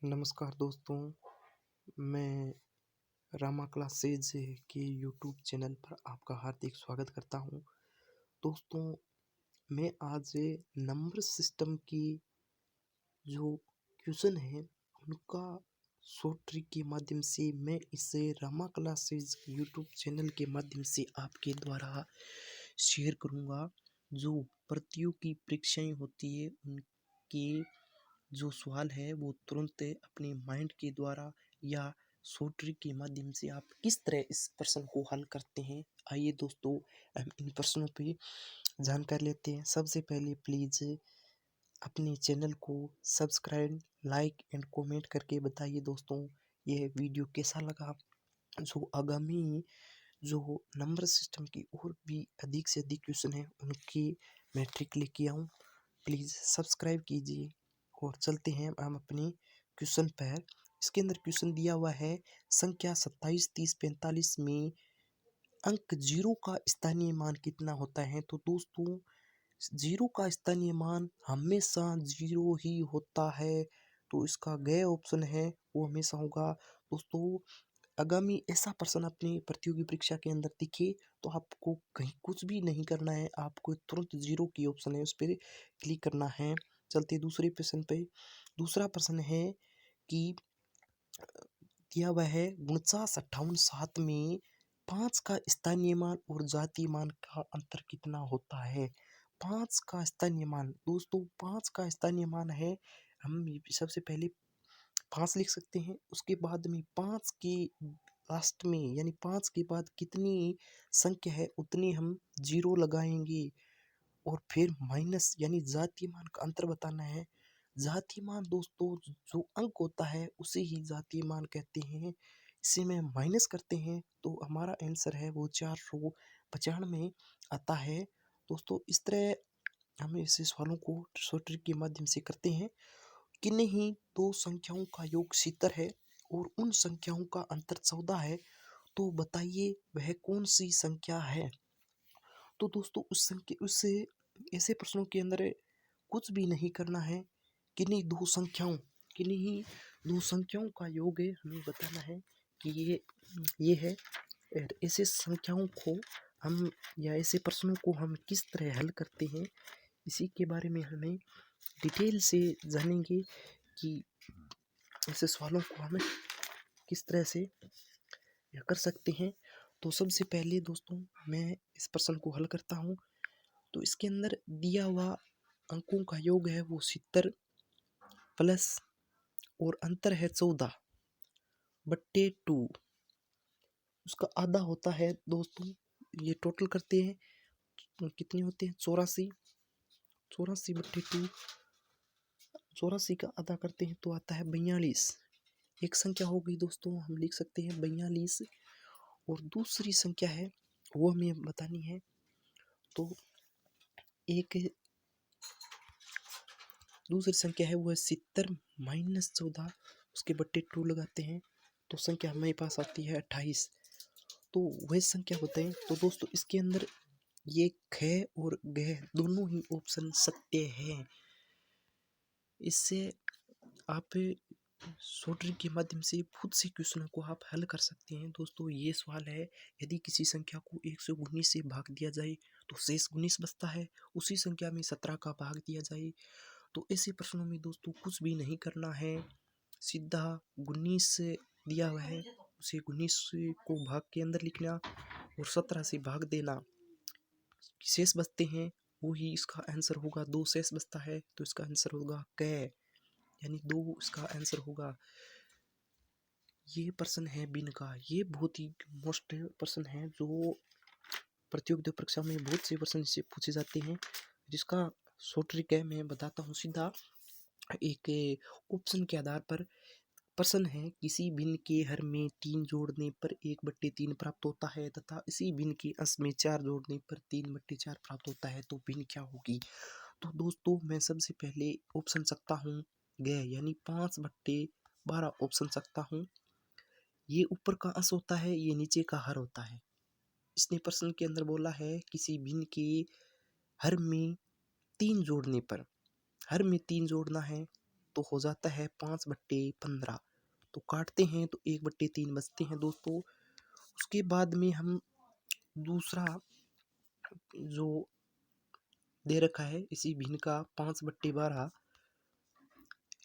नमस्कार दोस्तों, मैं रामा क्लासेज के यूट्यूब चैनल पर आपका हार्दिक स्वागत करता हूं। दोस्तों, मैं आज नंबर सिस्टम की जो क्वेश्चन है उनका शॉर्ट ट्रिक के माध्यम से मैं इसे रामा क्लासेज यूट्यूब चैनल के माध्यम से आपके द्वारा शेयर करूंगा। जो प्रतियोगी परीक्षाएं होती है उनके जो सवाल है वो तुरंत अपने माइंड के द्वारा या शॉर्ट ट्रिक के माध्यम से आप किस तरह इस प्रश्न को हल करते हैं। आइए दोस्तों, हम इन प्रश्नों पे जानकारी लेते हैं। सबसे पहले प्लीज़ अपने चैनल को सब्सक्राइब, लाइक एंड कमेंट करके बताइए दोस्तों यह वीडियो कैसा लगा। जो आगामी जो नंबर सिस्टम की और भी अधिक से अधिक क्वेश्चन है उनकी मैं ट्रिक लेके आऊँ। प्लीज़ सब्सक्राइब कीजिए और चलते हैं हम अपने क्वेश्चन पर। इसके अंदर क्वेश्चन दिया हुआ है, संख्या 27, 30, 45 में अंक जीरो का स्थानीय मान कितना होता है। तो दोस्तों, जीरो का स्थानीय मान हमेशा जीरो ही होता है, तो इसका ग ऑप्शन है वो हमेशा होगा। दोस्तों, आगामी ऐसा प्रश्न अपनी प्रतियोगी परीक्षा के अंदर दिखे तो आपको कहीं कुछ भी नहीं करना है, आपको तुरंत जीरो की ऑप्शन है उस पर क्लिक करना है। चलते दूसरे प्रश्न पे। दूसरा प्रश्न है कि दिया हुआ है 49, 58, 7 में 5 का स्थानीय मान और जातीय मान का अंतर कितना होता है। 5 का स्थानीय मान, दोस्तों 5 का स्थानीय मान है, हम सबसे पहले 5 लिख सकते हैं। उसके बाद में 5 के लास्ट में यानी 5 के बाद कितनी संख्या है उतनी हम जीरो लगाएंगे और फिर माइनस यानी जातीय मान का अंतर बताना है। जातीय मान दोस्तों जो अंक होता है उसे ही जातीय मान कहते हैं। इसे में माइनस करते हैं तो हमारा आंसर है वो 495 आता है। दोस्तों, इस तरह हम ऐसे सवालों को शॉर्ट ट्रिक के माध्यम से करते हैं। किन्हीं दो संख्याओं का योग 70 है और उन संख्याओं का अंतर 14 है, तो बताइए वह कौन सी संख्या है। तो दोस्तों, उस ऐसे प्रश्नों के अंदर कुछ भी नहीं करना है। किन्हीं दो संख्याओं किन्हीं दो संख्याओं का योग है, हमें बताना है कि ये है। और ऐसे संख्याओं को हम या ऐसे प्रश्नों को हम किस तरह हल करते हैं, इसी के बारे में हमें डिटेल से जानेंगे कि ऐसे सवालों को हमें किस तरह से या कर सकते हैं। तो सबसे पहले दोस्तों मैं इस प्रश्न को हल करता हूँ। तो इसके अंदर दिया हुआ अंकों का योग है वो 70 प्लस और अंतर है 14/2, उसका आधा होता है। दोस्तों, ये टोटल करते हैं तो कितने होते हैं 84, 84/2, 84 का आधा करते हैं तो आता है 42। एक संख्या हो गई दोस्तों, हम लिख सकते हैं 42। और दूसरी संख्या है वो हमें बतानी है। तो एक दूसरी संख्या है वो है 70 माइनस 14, उसके बट्टे 2 लगाते हैं तो संख्या हमारे पास आती है 28। तो वह संख्या बताएं। तो दोस्तों, इसके अंदर ये ख और गह दोनों ही ऑप्शन सत्य हैं। इससे आप शॉर्ट ट्रिक के माध्यम से खुद से क्वेश्चन को आप हल कर सकते हैं। दोस्तों, ये सवाल है, यदि किसी संख्या को 119 से भाग दिया जाए तो शेष 19 बचता है, उसी संख्या में 17 का भाग दिया जाए। तो ऐसे प्रश्नों में दोस्तों कुछ भी नहीं करना है, सीधा 19 दिया हुआ है उसे 19 को भाग के अंदर लिखना और 17 से भाग देना, शेष बचते हैं वो ही इसका आंसर होगा। 2 शेष बचता है तो इसका आंसर होगा क, यानी 2 इसका आंसर होगा। ये प्रश्न है बिन का, ये बहुत ही मोस्ट प्रश्न है जो प्रतियोगिता परीक्षा में बहुत से प्रश्न इससे पूछे जाते हैं, जिसका शॉर्ट ट्रिक है मैं बताता हूँ सीधा। एक ऑप्शन के आधार पर प्रश्न है, किसी भिन्न के हर में 3 जोड़ने पर 1/3 प्राप्त होता है तथा इसी भिन्न के अंश में 4 जोड़ने पर 3/4 प्राप्त होता है, तो भिन्न क्या होगी। तो दोस्तों, मैं सबसे पहले ऑप्शन सकता हूँ ग यानी 5/12 ऑप्शन सकता हूँ। ये ऊपर का अंश होता है, ये नीचे का हर होता है। इसने प्रश्न के अंदर बोला है किसी भिन्न के हर में 3 जोड़ने पर, हर में 3 जोड़ना है तो हो जाता है 5/15। तो काटते हैं तो 1/3 बचते हैं दोस्तों। उसके बाद में हम दूसरा जो दे रखा है इसी भिन्न का 5/12,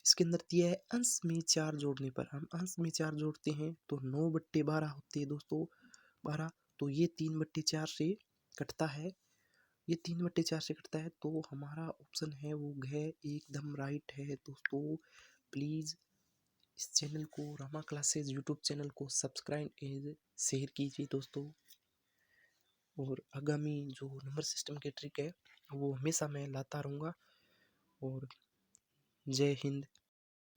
इसके अंदर दिया है अंश में 4 जोड़ने पर। हम अंश में 4 जोड़ते हैं तो 9/12 होते हैं दोस्तों 12। तो ये 3/4 से कटता है, ये 3/4 से कटता है, तो हमारा ऑप्शन है वो है एकदम राइट है दोस्तों। प्लीज़ इस चैनल को, रमा क्लासेज यूट्यूब चैनल को सब्सक्राइब एंड शेयर कीजिए दोस्तों। और आगामी जो नंबर सिस्टम की ट्रिक है वो हमेशा मैं लाता रहूँगा। और जय हिंद।